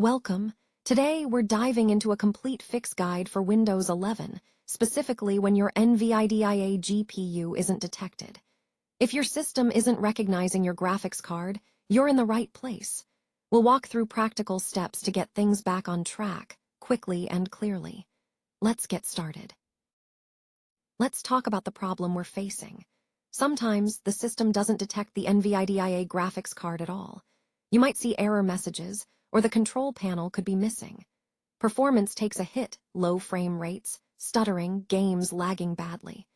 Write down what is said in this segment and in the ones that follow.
Welcome. Today, we're diving into a complete fix guide for Windows 11, specifically when your NVIDIA GPU isn't detected. If your system isn't recognizing your graphics card, you're in the right place. We'll walk through practical steps to get things back on track, quickly and clearly. Let's get started. Let's talk about the problem we're facing. Sometimes, the system doesn't detect the NVIDIA graphics card at all. You might see error messages, or the control panel could be missing. Performance takes a hit, low frame rates, stuttering, games lagging badly.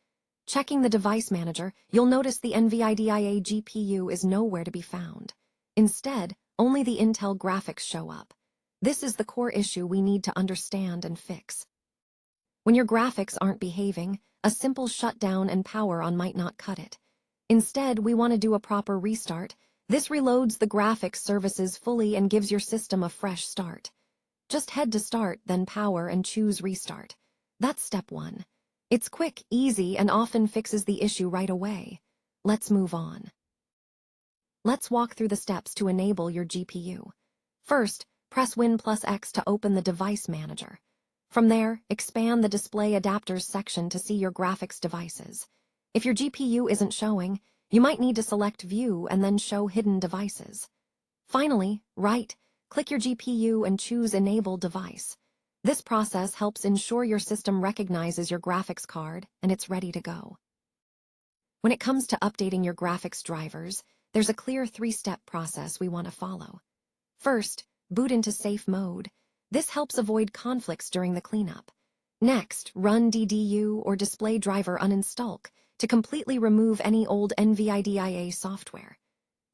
Checking the device manager, you'll notice the NVIDIA GPU is nowhere to be found. Instead, only the Intel graphics show up. This is the core issue we need to understand and fix. When your graphics aren't behaving, a simple shutdown and power on might not cut it. Instead, we want to do a proper restart. This reloads the graphics services fully and gives your system a fresh start. Just head to Start, then Power, and choose Restart. That's step 1. It's quick, easy, and often fixes the issue right away. Let's move on. Let's walk through the steps to enable your GPU. First, press Win+X to open the device manager. From there, expand the Display Adapters section to see your graphics devices. If your GPU isn't showing, you might need to select View and then Show Hidden Devices. Finally, right-click your GPU and choose Enable Device. This process helps ensure your system recognizes your graphics card and it's ready to go. When it comes to updating your graphics drivers, there's a clear 3-step process we want to follow. First, boot into safe mode. This helps avoid conflicts during the cleanup. Next, run DDU or Display Driver Uninstall to completely remove any old NVIDIA software.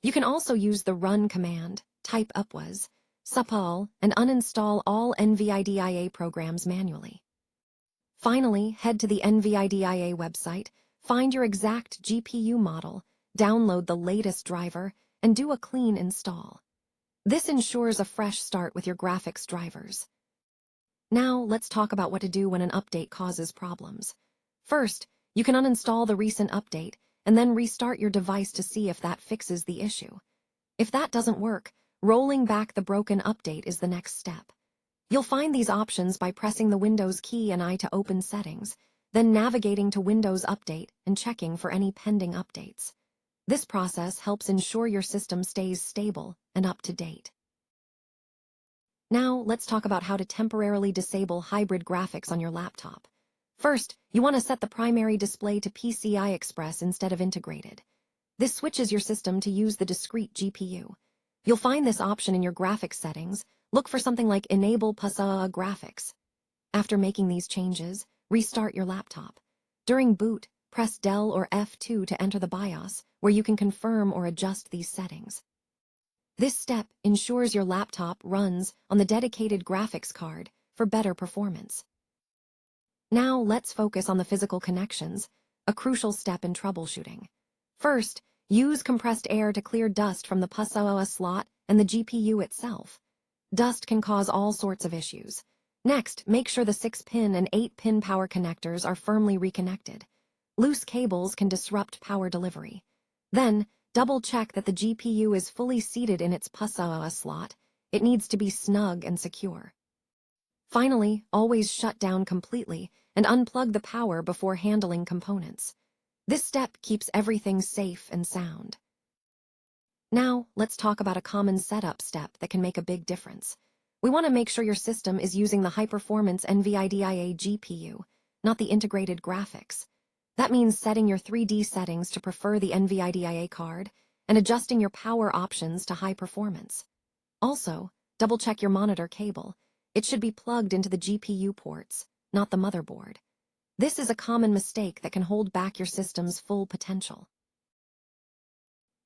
You can also use the Run command, type upwas, supall, and uninstall all NVIDIA programs manually. Finally, head to the NVIDIA website, find your exact GPU model, download the latest driver, and do a clean install. This ensures a fresh start with your graphics drivers. Now, let's talk about what to do when an update causes problems. First, you can uninstall the recent update and then restart your device to see if that fixes the issue. If that doesn't work, rolling back the broken update is the next step. You'll find these options by pressing the Windows key and I to open Settings, then navigating to Windows Update and checking for any pending updates. This process helps ensure your system stays stable and up to date. Now, let's talk about how to temporarily disable hybrid graphics on your laptop. First, you want to set the primary display to PCI Express instead of integrated. This switches your system to use the discrete GPU. You'll find this option in your graphics settings. Look for something like Enable PCI Graphics. After making these changes, restart your laptop. During boot, press Del or F2 to enter the BIOS, where you can confirm or adjust these settings. This step ensures your laptop runs on the dedicated graphics card for better performance. Now let's focus on the physical connections, a crucial step in troubleshooting. First, use compressed air to clear dust from the PCI slot and the GPU itself. Dust can cause all sorts of issues. Next, make sure the 6-pin and 8-pin power connectors are firmly reconnected. Loose cables can disrupt power delivery. Then, double-check that the GPU is fully seated in its PCI slot. It needs to be snug and secure. Finally, always shut down completely and unplug the power before handling components. This step keeps everything safe and sound. Now, let's talk about a common setup step that can make a big difference. We want to make sure your system is using the high-performance NVIDIA GPU, not the integrated graphics. That means setting your 3D settings to prefer the NVIDIA card and adjusting your power options to high performance. Also, double-check your monitor cable. It should be plugged into the GPU ports, not the motherboard. This is a common mistake that can hold back your system's full potential.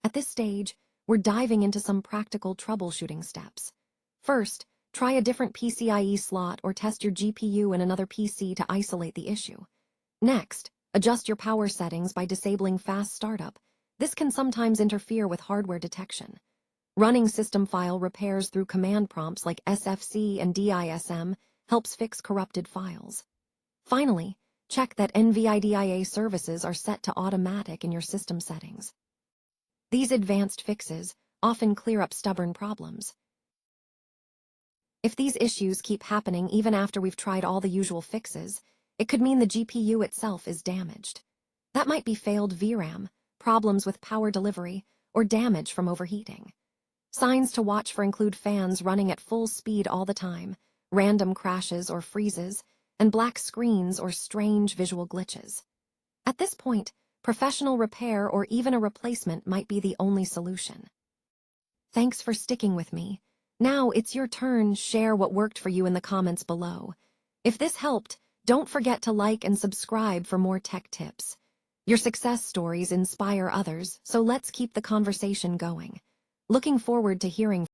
At this stage, we're diving into some practical troubleshooting steps. First, try a different PCIe slot or test your GPU in another PC to isolate the issue. Next, adjust your power settings by disabling fast startup. This can sometimes interfere with hardware detection. Running system file repairs through command prompts like SFC and DISM helps fix corrupted files. Finally, check that NVIDIA services are set to automatic in your system settings. These advanced fixes often clear up stubborn problems. If these issues keep happening even after we've tried all the usual fixes, it could mean the GPU itself is damaged. That might be failed VRAM, problems with power delivery, or damage from overheating. Signs to watch for include fans running at full speed all the time, random crashes or freezes, and black screens or strange visual glitches. At this point, professional repair or even a replacement might be the only solution. Thanks for sticking with me. Now it's your turn. Share what worked for you in the comments below. If this helped, don't forget to like and subscribe for more tech tips. Your success stories inspire others, so let's keep the conversation going. Looking forward to hearing